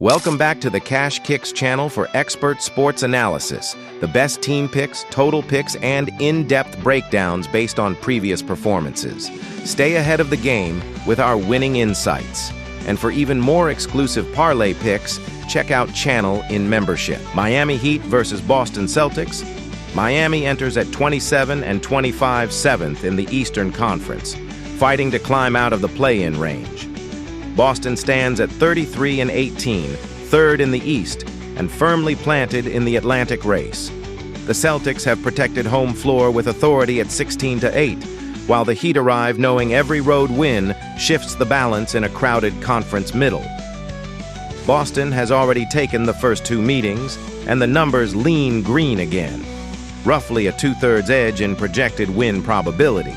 Welcome back to the Cash Kicks channel for expert sports analysis, the best team picks, total picks, and in-depth breakdowns based on previous performances. Stay ahead of the game with our winning insights. And for even more exclusive parlay picks, check out Channel in membership. Miami Heat versus Boston Celtics. Miami enters at 27 and 25 7th in the Eastern Conference, fighting to climb out of the play-in range. Boston stands at 33 and 18, third in the East, and firmly planted in the Atlantic race. The Celtics have protected home floor with authority at 16 to 8, while the Heat arrive knowing every road win shifts the balance in a crowded conference middle. Boston has already taken the first two meetings, and the numbers lean green again, roughly a 2/3 edge in projected win probability.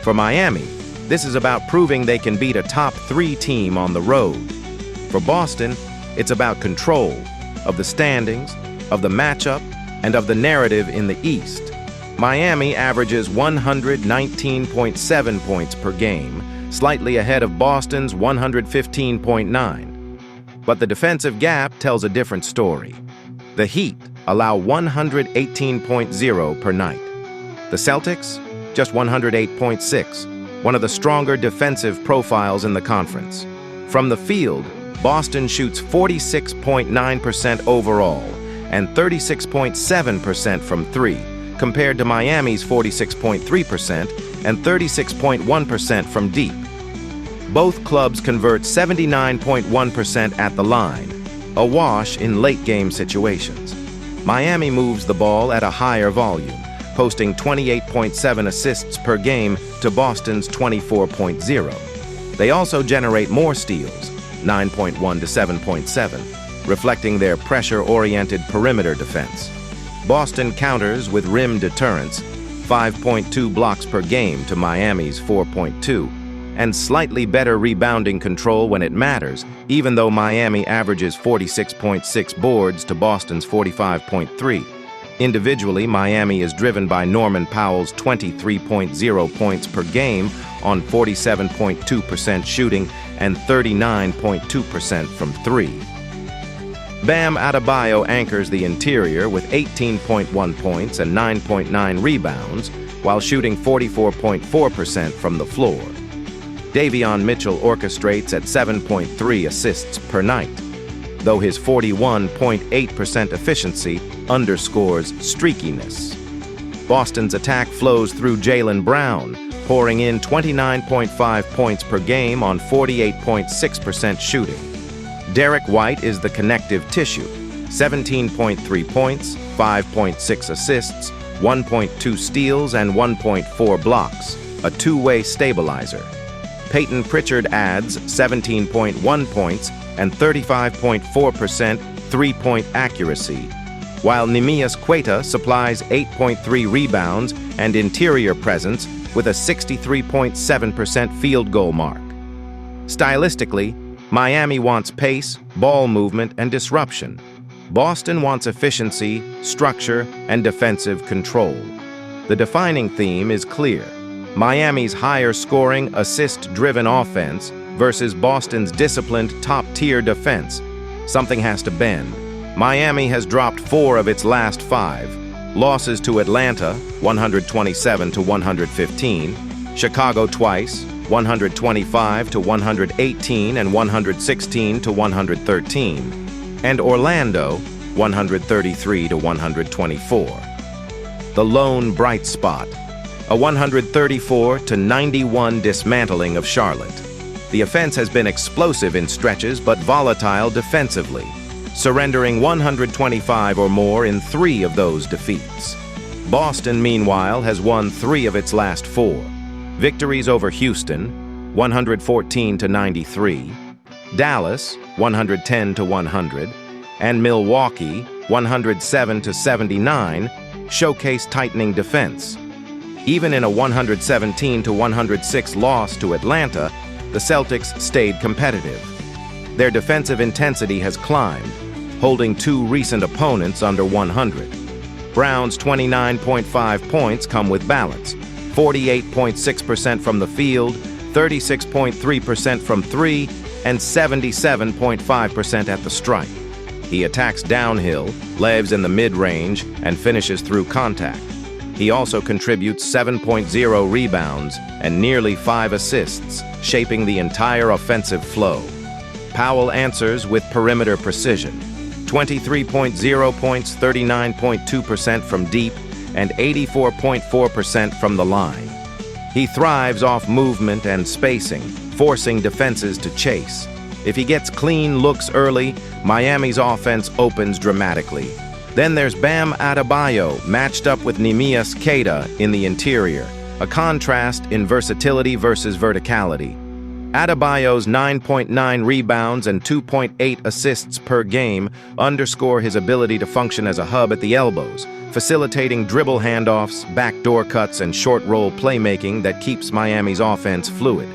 For Miami, this is about proving they can beat a top 3 team on the road. For Boston, it's about control of the standings, of the matchup, and of the narrative in the East. Miami averages 119.7 points per game, slightly ahead of Boston's 115.9. But the defensive gap tells a different story. The Heat allow 118.0 per night. The Celtics, just 108.6. One of the stronger defensive profiles in the conference. From the field, Boston shoots 46.9% overall and 36.7% from three, compared to Miami's 46.3% and 36.1% from deep. Both clubs convert 79.1% at the line, a wash in late-game situations. Miami moves the ball at a higher volume, posting 28.7 assists per game to Boston's 24.0. They also generate more steals, 9.1 to 7.7, reflecting their pressure-oriented perimeter defense. Boston counters with rim deterrence, 5.2 blocks per game to Miami's 4.2, and slightly better rebounding control when it matters, even though Miami averages 46.6 boards to Boston's 45.3. Individually, Miami is driven by Norman Powell's 23.0 points per game on 47.2% shooting and 39.2% from three. Bam Adebayo anchors the interior with 18.1 points and 9.9 rebounds while shooting 44.4% from the floor. Davion Mitchell orchestrates at 7.3 assists per night, though his 41.8% efficiency underscores streakiness. Boston's attack flows through Jaylen Brown, pouring in 29.5 points per game on 48.6% shooting. Derek White is the connective tissue, 17.3 points, 5.6 assists, 1.2 steals, and 1.4 blocks, a two-way stabilizer. Peyton Pritchard adds 17.1 points and 35.4% three-point accuracy, while Neemias Queta supplies 8.3 rebounds and interior presence with a 63.7% field goal mark. Stylistically, Miami wants pace, ball movement, and disruption. Boston wants efficiency, structure, and defensive control. The defining theme is clear: Miami's higher-scoring, assist-driven offense versus Boston's disciplined, top-tier defense. Something has to bend. Miami has dropped 4 of its last 5. Losses to Atlanta, 127 to 115. Chicago twice, 125 to 118 and 116 to 113. And Orlando, 133 to 124. The lone bright spot, a 134 to 91 dismantling of Charlotte. The offense has been explosive in stretches but volatile defensively, surrendering 125 or more in 3 of those defeats. Boston, meanwhile, has won 3 of its last 4. Victories over Houston, 114 to 93, Dallas, 110 to 100, and Milwaukee, 107 to 79, showcase tightening defense. Even in a 117 to 106 loss to Atlanta, the Celtics stayed competitive. Their defensive intensity has climbed, holding 2 recent opponents under 100. Brown's 29.5 points come with balance, 48.6% from the field, 36.3% from 3, and 77.5% at the stripe. He attacks downhill, leaves in the mid-range, and finishes through contact. He also contributes 7.0 rebounds and nearly 5 assists, shaping the entire offensive flow. Powell answers with perimeter precision. 23.0 points, 39.2% from deep, and 84.4% from the line. He thrives off movement and spacing, forcing defenses to chase. If he gets clean looks early, Miami's offense opens dramatically. Then there's Bam Adebayo, matched up with Neemias Queta in the interior, a contrast in versatility versus verticality. Adebayo's 9.9 rebounds and 2.8 assists per game underscore his ability to function as a hub at the elbows, facilitating dribble handoffs, backdoor cuts, and short roll playmaking that keeps Miami's offense fluid.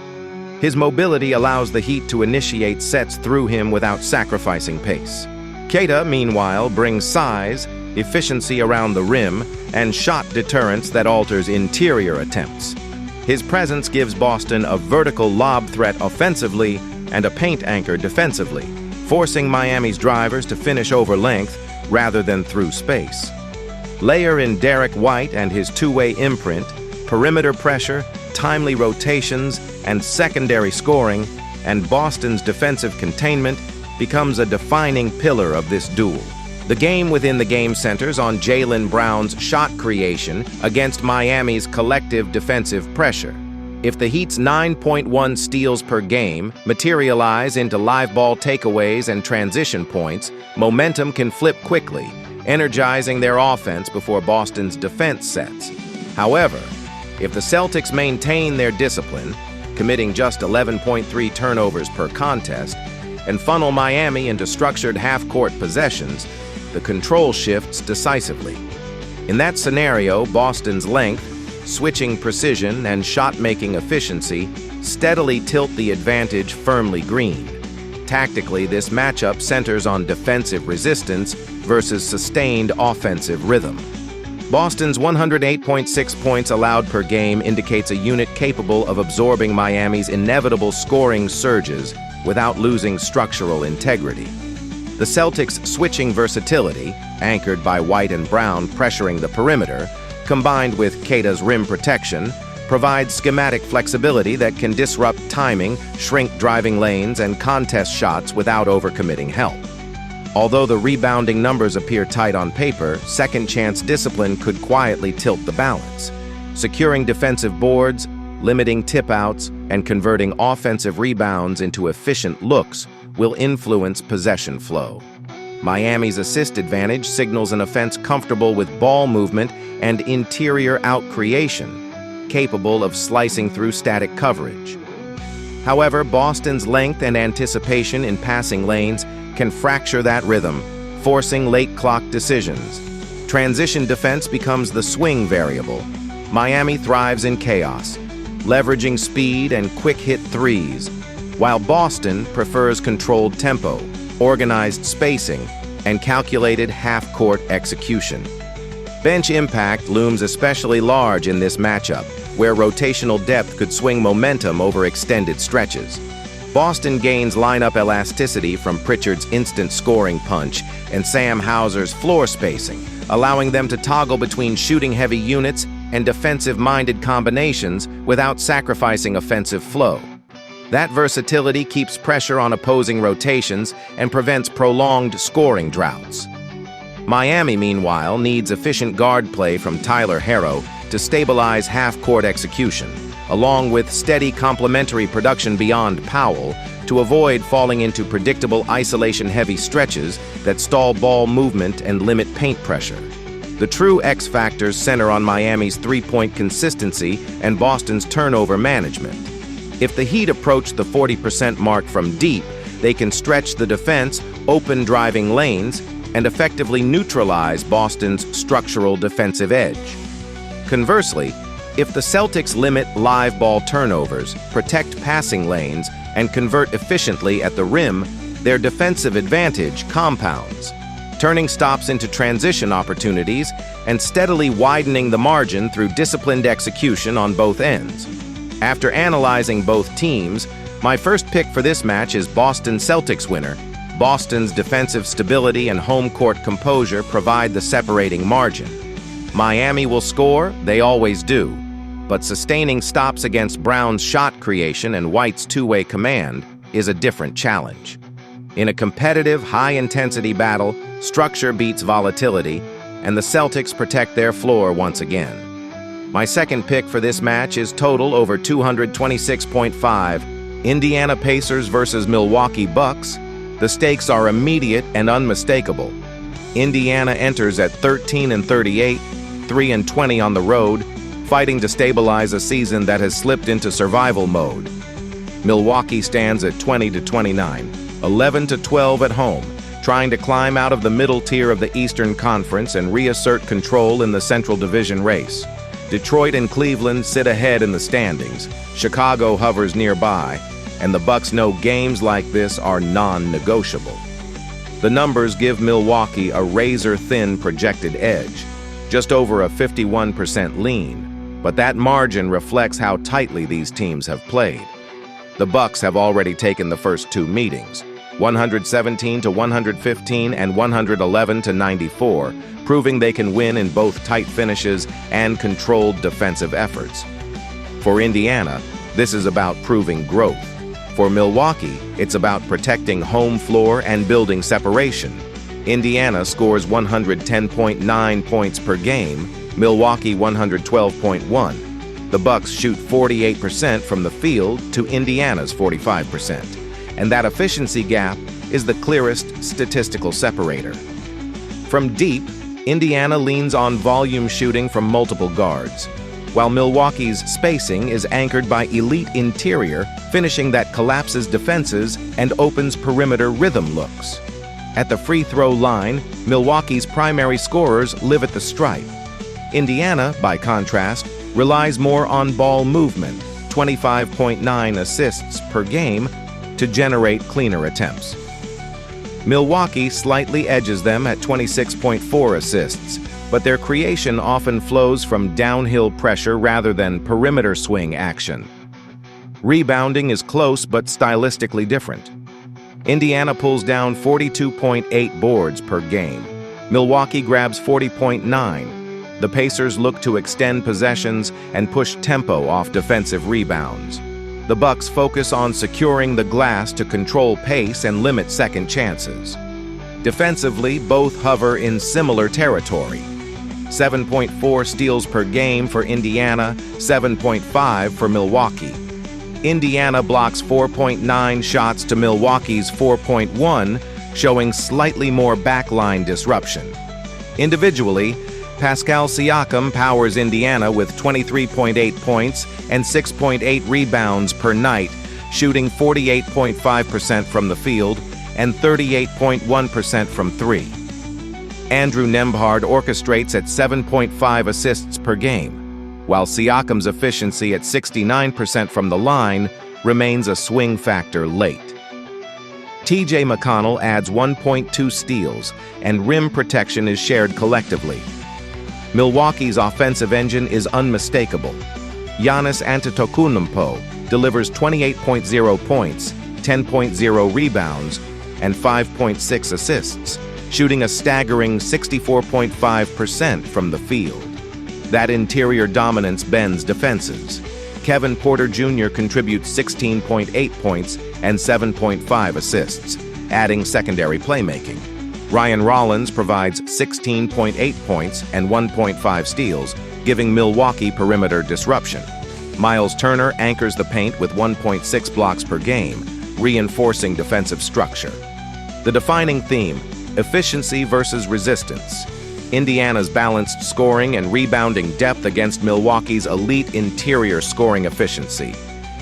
His mobility allows the Heat to initiate sets through him without sacrificing pace. Queta, meanwhile, brings size, efficiency around the rim, and shot deterrence that alters interior attempts. His presence gives Boston a vertical lob threat offensively and a paint anchor defensively, forcing Miami's drivers to finish over length rather than through space. Layer in Derek White and his two-way imprint, perimeter pressure, timely rotations, and secondary scoring, and Boston's defensive containment becomes a defining pillar of this duel. The game within the game centers on Jaylen Brown's shot creation against Miami's collective defensive pressure. If the Heat's 9.1 steals per game materialize into live ball takeaways and transition points, momentum can flip quickly, energizing their offense before Boston's defense sets. However, if the Celtics maintain their discipline, committing just 11.3 turnovers per contest, and funnel Miami into structured half-court possessions, the control shifts decisively. In that scenario, Boston's length, switching precision, and shot-making efficiency steadily tilt the advantage firmly green. Tactically, this matchup centers on defensive resistance versus sustained offensive rhythm. Boston's 108.6 points allowed per game indicates a unit capable of absorbing Miami's inevitable scoring surges without losing structural integrity. The Celtics' switching versatility, anchored by White and Brown pressuring the perimeter, combined with Queta's rim protection, provides schematic flexibility that can disrupt timing, shrink driving lanes, and contest shots without overcommitting help. Although the rebounding numbers appear tight on paper, second-chance discipline could quietly tilt the balance. Securing defensive boards, limiting tip-outs, and converting offensive rebounds into efficient looks will influence possession flow. Miami's assist advantage signals an offense comfortable with ball movement and interior out-creation, capable of slicing through static coverage. However, Boston's length and anticipation in passing lanes can fracture that rhythm, forcing late clock decisions. Transition defense becomes the swing variable. Miami thrives in chaos, leveraging speed and quick-hit threes, while Boston prefers controlled tempo, organized spacing, and calculated half-court execution. Bench impact looms especially large in this matchup, where rotational depth could swing momentum over extended stretches. Boston gains lineup elasticity from Pritchard's instant scoring punch and Sam Hauser's floor spacing, allowing them to toggle between shooting-heavy units and defensive-minded combinations without sacrificing offensive flow. That versatility keeps pressure on opposing rotations and prevents prolonged scoring droughts. Miami, meanwhile, needs efficient guard play from Tyler Herro to stabilize half-court execution, along with steady complementary production beyond Powell to avoid falling into predictable isolation-heavy stretches that stall ball movement and limit paint pressure. The true X factors center on Miami's three-point consistency and Boston's turnover management. If the Heat approach the 40% mark from deep, they can stretch the defense, open driving lanes, and effectively neutralize Boston's structural defensive edge. Conversely, if the Celtics limit live ball turnovers, protect passing lanes, and convert efficiently at the rim, their defensive advantage compounds, turning stops into transition opportunities and steadily widening the margin through disciplined execution on both ends. After analyzing both teams, My first pick for this match is Boston Celtics winner. Boston's defensive stability and home court composure provide the separating margin. Miami will score, they always do, but sustaining stops against Brown's shot creation and White's two-way command is a different challenge. In a competitive, high-intensity battle, structure beats volatility, and the Celtics protect their floor once again. My second pick for this match is total over 226.5. Indiana Pacers versus Milwaukee Bucks. The stakes are immediate and unmistakable. Indiana enters at 13-38, 3-20 on the road, fighting to stabilize a season that has slipped into survival mode. Milwaukee stands at 20-29, 11-12 at home, trying to climb out of the middle tier of the Eastern Conference and reassert control in the Central Division race. Detroit and Cleveland sit ahead in the standings. Chicago hovers nearby, and the Bucks know games like this are non-negotiable. The numbers give Milwaukee a razor-thin projected edge, just over a 51% lean, but that margin reflects how tightly these teams have played. The Bucks have already taken the first two meetings, 117-115 and 111-94, proving they can win in both tight finishes and controlled defensive efforts. For Indiana, this is about proving growth. For Milwaukee, it's about protecting home floor and building separation. Indiana scores 110.9 points per game, Milwaukee 112.1. The Bucks shoot 48% from the field to Indiana's 45%, and that efficiency gap is the clearest statistical separator. From deep, Indiana leans on volume shooting from multiple guards, while Milwaukee's spacing is anchored by elite interior finishing that collapses defenses and opens perimeter rhythm looks. At the free throw line, Milwaukee's primary scorers live at the stripe. Indiana, by contrast, relies more on ball movement, 25.9 assists per game, to generate cleaner attempts. Milwaukee slightly edges them at 26.4 assists, but their creation often flows from downhill pressure rather than perimeter swing action. Rebounding is close but stylistically different. Indiana pulls down 42.8 boards per game. Milwaukee grabs 40.9. The Pacers look to extend possessions and push tempo off defensive rebounds. The Bucks focus on securing the glass to control pace and limit second chances. Defensively, both hover in similar territory. 7.4 steals per game for Indiana, 7.5 for Milwaukee. Indiana blocks 4.9 shots to Milwaukee's 4.1, showing slightly more backline disruption. Individually, Pascal Siakam powers Indiana with 23.8 points and 6.8 rebounds per night, shooting 48.5% from the field and 38.1% from three. Andrew Nembhard orchestrates at 7.5 assists per game, while Siakam's efficiency at 69% from the line remains a swing factor late. T.J. McConnell adds 1.2 steals, and rim protection is shared collectively. Milwaukee's offensive engine is unmistakable. Giannis Antetokounmpo delivers 28.0 points, 10.0 rebounds, and 5.6 assists, shooting a staggering 64.5% from the field. That interior dominance bends defenses. Kevin Porter Jr. contributes 16.8 points and 7.5 assists, adding secondary playmaking. Ryan Rollins provides 16.8 points and 1.5 steals, giving Milwaukee perimeter disruption. Miles Turner anchors the paint with 1.6 blocks per game, reinforcing defensive structure. The defining theme: efficiency versus resistance. Indiana's balanced scoring and rebounding depth against Milwaukee's elite interior scoring efficiency.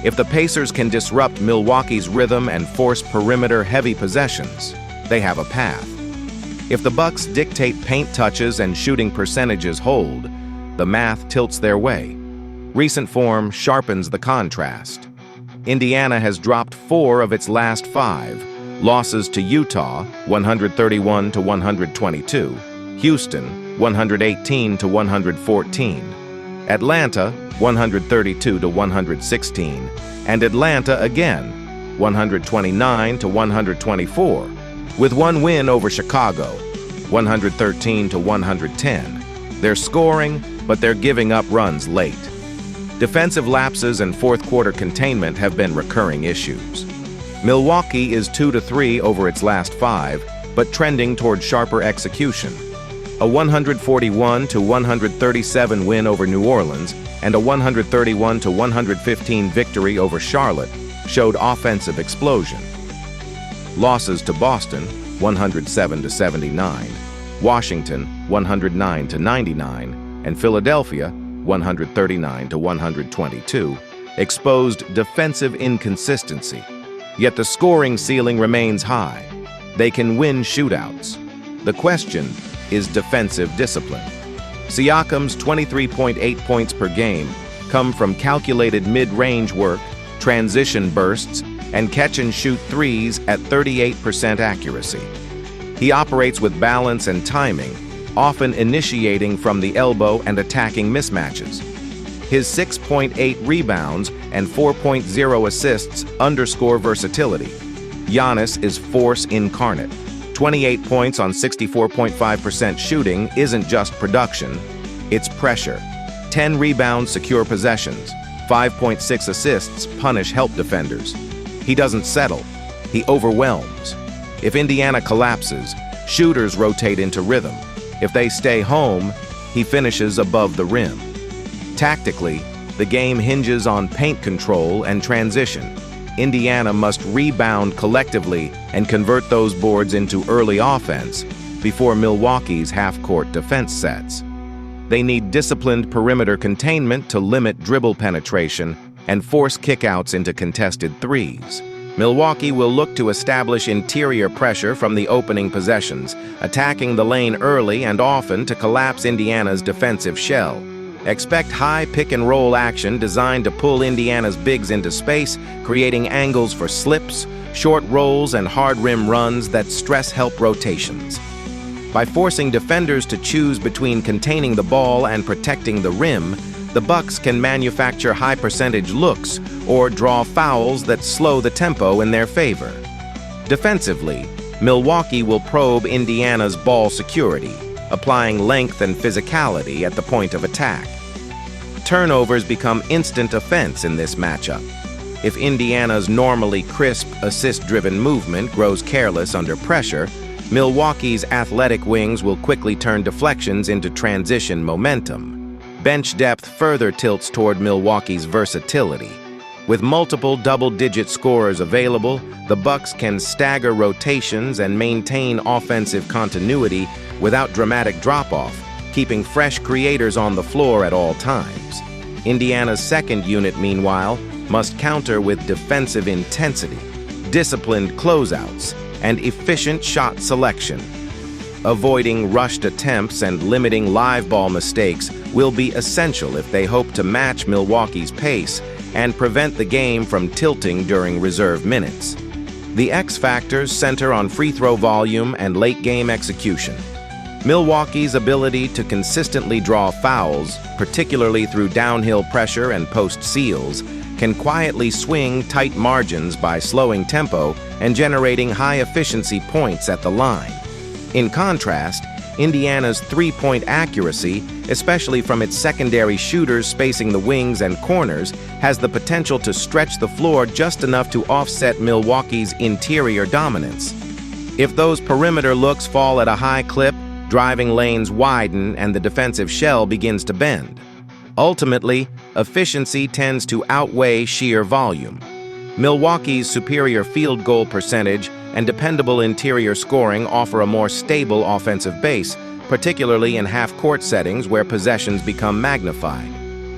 If the Pacers can disrupt Milwaukee's rhythm and force perimeter-heavy possessions, they have a path. If the Bucks dictate paint touches and shooting percentages hold, the math tilts their way. Recent form sharpens the contrast. Indiana has dropped 4 of its last 5, losses to Utah, 131-122, Houston, 118-114, Atlanta, 132-116, and Atlanta again, 129 to 124, with one win over Chicago, 113 to 110. They're scoring, but they're giving up runs late. Defensive lapses and fourth-quarter containment have been recurring issues. Milwaukee is 2-3 over its last 5, but trending toward sharper execution. A 141 to 137 win over New Orleans and a 131 to 115 victory over Charlotte showed offensive explosion. Losses to Boston, 107 to 79, Washington, 109 to 99, and Philadelphia, 139 to 122, exposed defensive inconsistency. Yet the scoring ceiling remains high. They can win shootouts. The question is defensive discipline. Siakam's 23.8 points per game come from calculated mid-range work, transition bursts, and catch-and-shoot threes at 38% accuracy. He operates with balance and timing, often initiating from the elbow and attacking mismatches. His 6.8 rebounds and 4.0 assists underscore versatility. Giannis is force incarnate. 28 points on 64.5% shooting isn't just production, it's pressure. 10 rebounds secure possessions. 5.6 assists punish help defenders. He doesn't settle, he overwhelms. If Indiana collapses, shooters rotate into rhythm. If they stay home, he finishes above the rim. Tactically, the game hinges on paint control and transition. Indiana must rebound collectively and convert those boards into early offense before Milwaukee's half-court defense sets. They need disciplined perimeter containment to limit dribble penetration and force kickouts into contested threes. Milwaukee will look to establish interior pressure from the opening possessions, attacking the lane early and often to collapse Indiana's defensive shell. Expect high pick-and-roll action designed to pull Indiana's bigs into space, creating angles for slips, short rolls, and hard rim runs that stress help rotations. By forcing defenders to choose between containing the ball and protecting the rim, the Bucks can manufacture high-percentage looks or draw fouls that slow the tempo in their favor. Defensively, Milwaukee will probe Indiana's ball security, applying length and physicality at the point of attack. Turnovers become instant offense in this matchup. If Indiana's normally crisp, assist-driven movement grows careless under pressure, Milwaukee's athletic wings will quickly turn deflections into transition momentum. Bench depth further tilts toward Milwaukee's versatility. With multiple double-digit scorers available, the Bucks can stagger rotations and maintain offensive continuity without dramatic drop-off, keeping fresh creators on the floor at all times. Indiana's second unit, meanwhile, must counter with defensive intensity, disciplined closeouts, and efficient shot selection. Avoiding rushed attempts and limiting live ball mistakes will be essential if they hope to match Milwaukee's pace and prevent the game from tilting during reserve minutes. The X factors center on free throw volume and late-game execution. Milwaukee's ability to consistently draw fouls, particularly through downhill pressure and post seals, can quietly swing tight margins by slowing tempo and generating high-efficiency points at the line. In contrast, Indiana's three-point accuracy, especially from its secondary shooters spacing the wings and corners, has the potential to stretch the floor just enough to offset Milwaukee's interior dominance. If those perimeter looks fall at a high clip, driving lanes widen and the defensive shell begins to bend. Ultimately, efficiency tends to outweigh sheer volume. Milwaukee's superior field goal percentage and dependable interior scoring offer a more stable offensive base, particularly in half-court settings where possessions become magnified.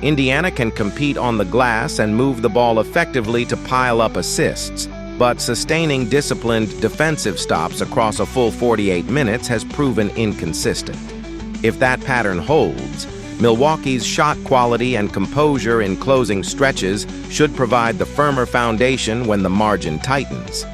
Indiana can compete on the glass and move the ball effectively to pile up assists, but sustaining disciplined defensive stops across a full 48 minutes has proven inconsistent. If that pattern holds, Milwaukee's shot quality and composure in closing stretches should provide the firmer foundation when the margin tightens.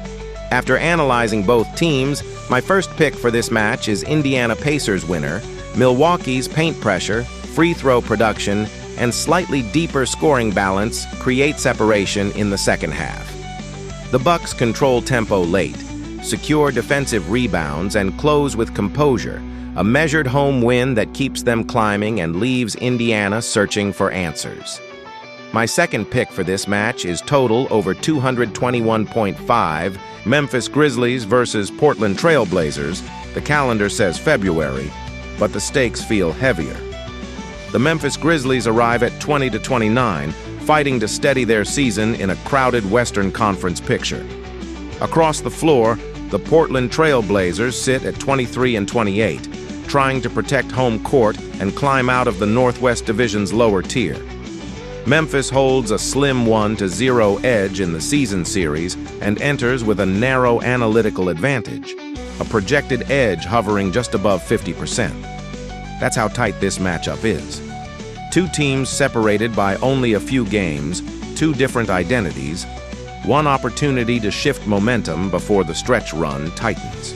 After analyzing both teams, my first pick for this match is Indiana Pacers winner. Milwaukee's paint pressure, free throw production, and slightly deeper scoring balance create separation in the second half. The Bucks control tempo late, secure defensive rebounds, and close with composure, a measured home win that keeps them climbing and leaves Indiana searching for answers. My second pick for this match is total over 221.5, Memphis Grizzlies versus Portland Trail Blazers. The calendar says February, but the stakes feel heavier. The Memphis Grizzlies arrive at 20-29, fighting to steady their season in a crowded Western Conference picture. Across the floor, the Portland Trail Blazers sit at 23-28, trying to protect home court and climb out of the Northwest Division's lower tier. Memphis holds a slim 1-0 edge in the season series and enters with a narrow analytical advantage, a projected edge hovering just above 50%. That's how tight this matchup is. Two teams separated by only a few games, two different identities, one opportunity to shift momentum before the stretch run tightens.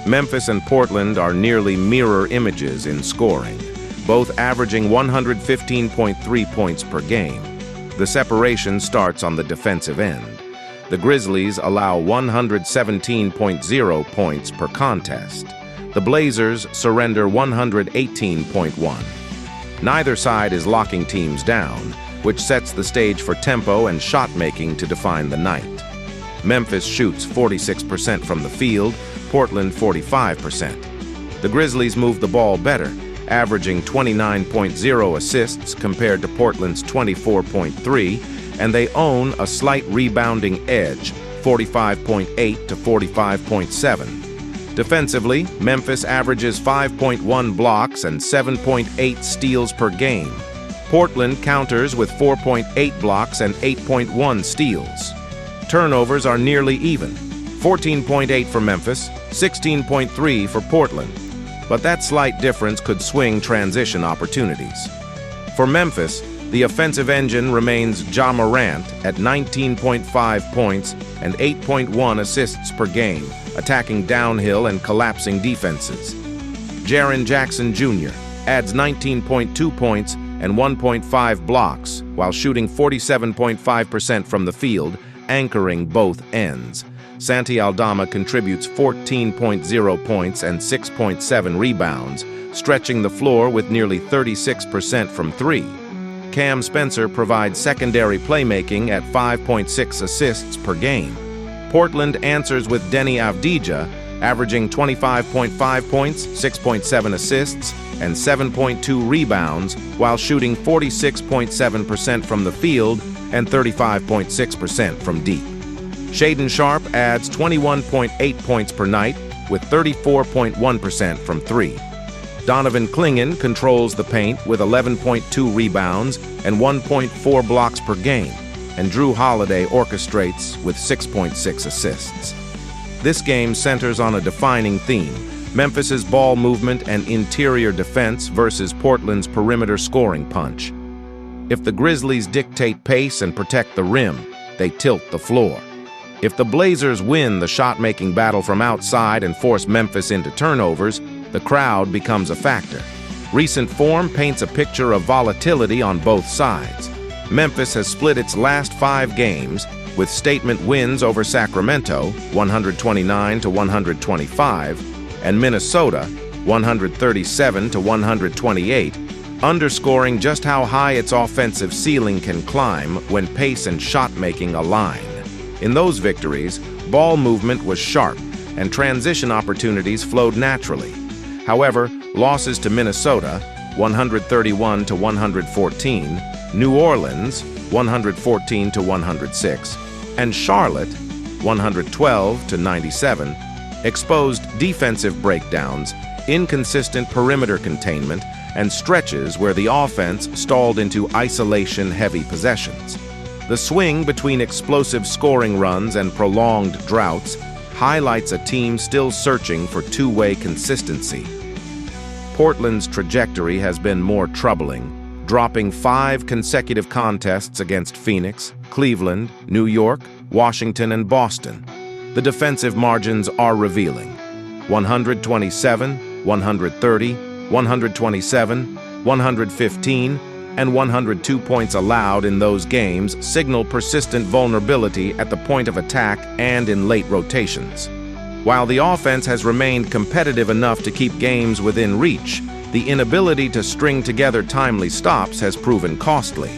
Memphis and Portland are nearly mirror images in scoring, both averaging 115.3 points per game. The separation starts on the defensive end. The Grizzlies allow 117.0 points per contest. The Blazers surrender 118.1. Neither side is locking teams down, which sets the stage for tempo and shot-making to define the night. Memphis shoots 46% from the field, Portland 45%. The Grizzlies move the ball better, averaging 29.0 assists compared to Portland's 24.3, and they own a slight rebounding edge, 45.8 to 45.7. Defensively, Memphis averages 5.1 blocks and 7.8 steals per game. Portland counters with 4.8 blocks and 8.1 steals. Turnovers are nearly even, 14.8 for Memphis, 16.3 for Portland. But that slight difference could swing transition opportunities. For Memphis, the offensive engine remains Ja Morant at 19.5 points and 8.1 assists per game, attacking downhill and collapsing defenses. Jaren Jackson Jr. adds 19.2 points and 1.5 blocks while shooting 47.5% from the field, anchoring both ends. Santi Aldama contributes 14.0 points and 6.7 rebounds, stretching the floor with nearly 36% from three. Cam Spencer provides secondary playmaking at 5.6 assists per game. Portland answers with Denny Avdija, averaging 25.5 points, 6.7 assists, and 7.2 rebounds, while shooting 46.7% from the field and 35.6% from deep. Shaedon Sharpe adds 21.8 points per night with 34.1% from three. Donovan Clingan controls the paint with 11.2 rebounds and 1.4 blocks per game, and Drew Holiday orchestrates with 6.6 assists. This game centers on a defining theme: Memphis's ball movement and interior defense versus Portland's perimeter scoring punch. If the Grizzlies dictate pace and protect the rim, they tilt the floor. If the Blazers win the shot-making battle from outside and force Memphis into turnovers, the crowd becomes a factor. Recent form paints a picture of volatility on both sides. Memphis has split its last 5 games, with statement wins over Sacramento, 129-125, and Minnesota, 137-128, underscoring just how high its offensive ceiling can climb when pace and shot-making align. In those victories, ball movement was sharp, and transition opportunities flowed naturally. However, losses to Minnesota, 131-114, New Orleans, 114-106, and Charlotte, 112-97, exposed defensive breakdowns, inconsistent perimeter containment, and stretches where the offense stalled into isolation-heavy possessions. The swing between explosive scoring runs and prolonged droughts highlights a team still searching for two-way consistency. Portland's trajectory has been more troubling, dropping 5 consecutive contests against Phoenix, Cleveland, New York, Washington, and Boston. The defensive margins are revealing: 127, 130, 127, 115, and 102 points allowed in those games signal persistent vulnerability at the point of attack and in late rotations. While the offense has remained competitive enough to keep games within reach, the inability to string together timely stops has proven costly.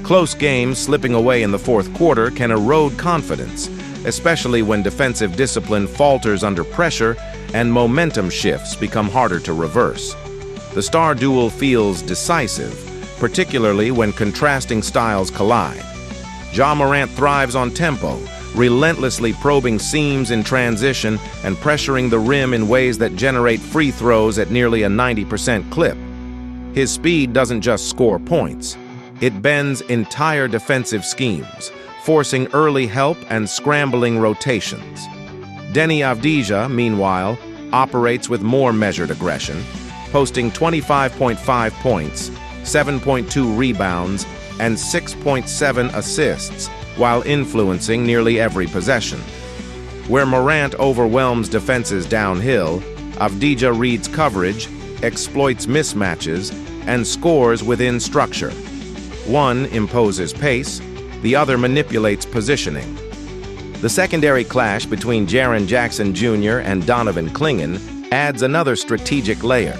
Close games slipping away in the fourth quarter can erode confidence, especially when defensive discipline falters under pressure and momentum shifts become harder to reverse. The star duel feels decisive, particularly when contrasting styles collide. Ja Morant thrives on tempo, relentlessly probing seams in transition and pressuring the rim in ways that generate free throws at nearly a 90% clip. His speed doesn't just score points. It bends entire defensive schemes, forcing early help and scrambling rotations. Deni Avdija, meanwhile, operates with more measured aggression, posting 25.5 points, 7.2 rebounds, and 6.7 assists, while influencing nearly every possession. Where Morant overwhelms defenses downhill, Avdija reads coverage, exploits mismatches, and scores within structure. One imposes pace, the other manipulates positioning. The secondary clash between Jaren Jackson Jr. and Donovan Clingan adds another strategic layer.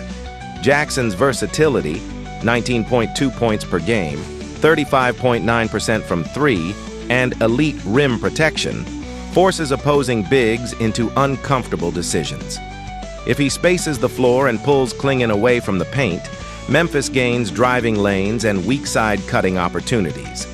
Jackson's versatility, 19.2 points per game, 35.9% from three, and elite rim protection, forces opposing bigs into uncomfortable decisions. If he spaces the floor and pulls Clingan away from the paint, Memphis gains driving lanes and weak-side cutting opportunities.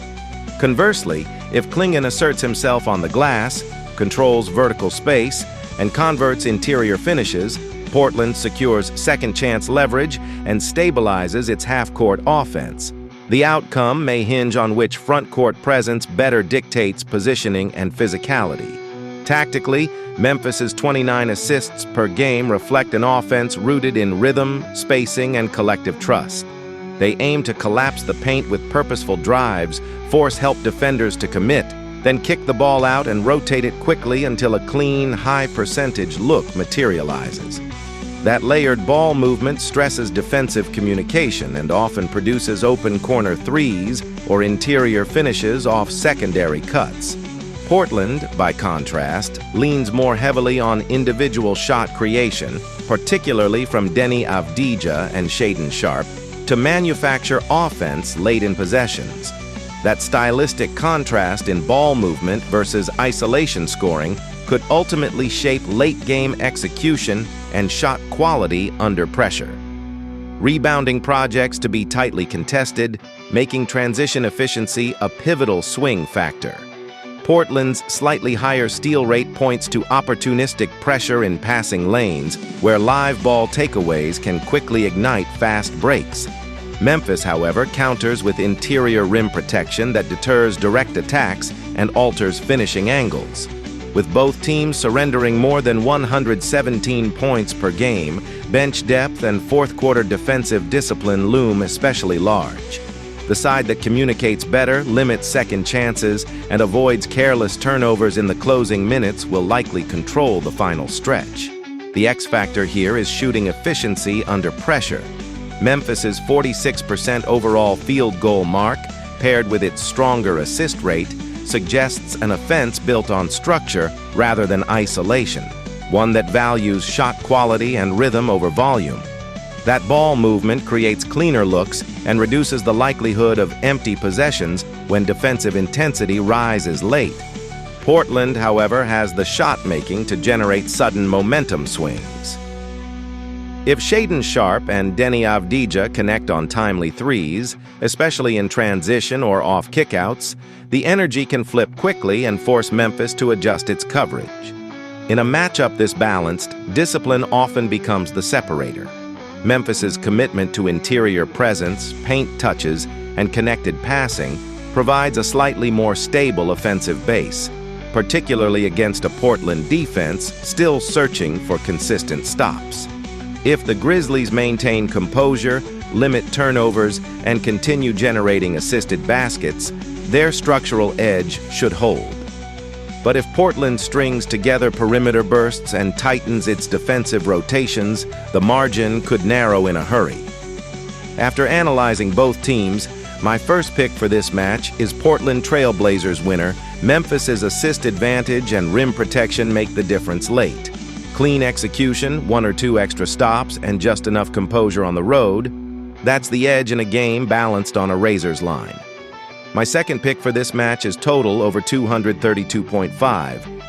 Conversely, if Clingan asserts himself on the glass, controls vertical space, and converts interior finishes, Portland secures second-chance leverage and stabilizes its half-court offense. The outcome may hinge on which front-court presence better dictates positioning and physicality. Tactically, Memphis's 29 assists per game reflect an offense rooted in rhythm, spacing, and collective trust. They aim to collapse the paint with purposeful drives, force help defenders to commit, then kick the ball out and rotate it quickly until a clean, high-percentage look materializes. That layered ball movement stresses defensive communication and often produces open corner threes or interior finishes off secondary cuts. Portland, by contrast, leans more heavily on individual shot creation, particularly from Deni Avdija and Shaedon Sharpe, to manufacture offense late in possessions. That stylistic contrast in ball movement versus isolation scoring could ultimately shape late-game execution and shot quality under pressure. Rebounding projects to be tightly contested, making transition efficiency a pivotal swing factor. Portland's slightly higher steal rate points to opportunistic pressure in passing lanes, where live ball takeaways can quickly ignite fast breaks. Memphis, however, counters with interior rim protection that deters direct attacks and alters finishing angles. With both teams surrendering more than 117 points per game, bench depth and fourth-quarter defensive discipline loom especially large. The side that communicates better, limits second chances, and avoids careless turnovers in the closing minutes will likely control the final stretch. The X factor here is shooting efficiency under pressure. Memphis's 46% overall field goal mark, paired with its stronger assist rate, suggests an offense built on structure rather than isolation, one that values shot quality and rhythm over volume. That ball movement creates cleaner looks and reduces the likelihood of empty possessions when defensive intensity rises late. Portland, however, has the shot-making to generate sudden momentum swings. If Shaedon Sharpe and Deni Avdija connect on timely threes, especially in transition or off kickouts, the energy can flip quickly and force Memphis to adjust its coverage. In a matchup this balanced, discipline often becomes the separator. Memphis's commitment to interior presence, paint touches, and connected passing provides a slightly more stable offensive base, particularly against a Portland defense still searching for consistent stops. If the Grizzlies maintain composure, limit turnovers, and continue generating assisted baskets, their structural edge should hold. But if Portland strings together perimeter bursts and tightens its defensive rotations, the margin could narrow in a hurry. After analyzing both teams, My first pick for this match is Portland Trail Blazers winner. Memphis's assist advantage and rim protection make the difference late. Clean execution, 1 or 2 extra stops, and just enough composure on the road. That's the edge in a game balanced on a razor's line. My second pick for this match is total over 232.5.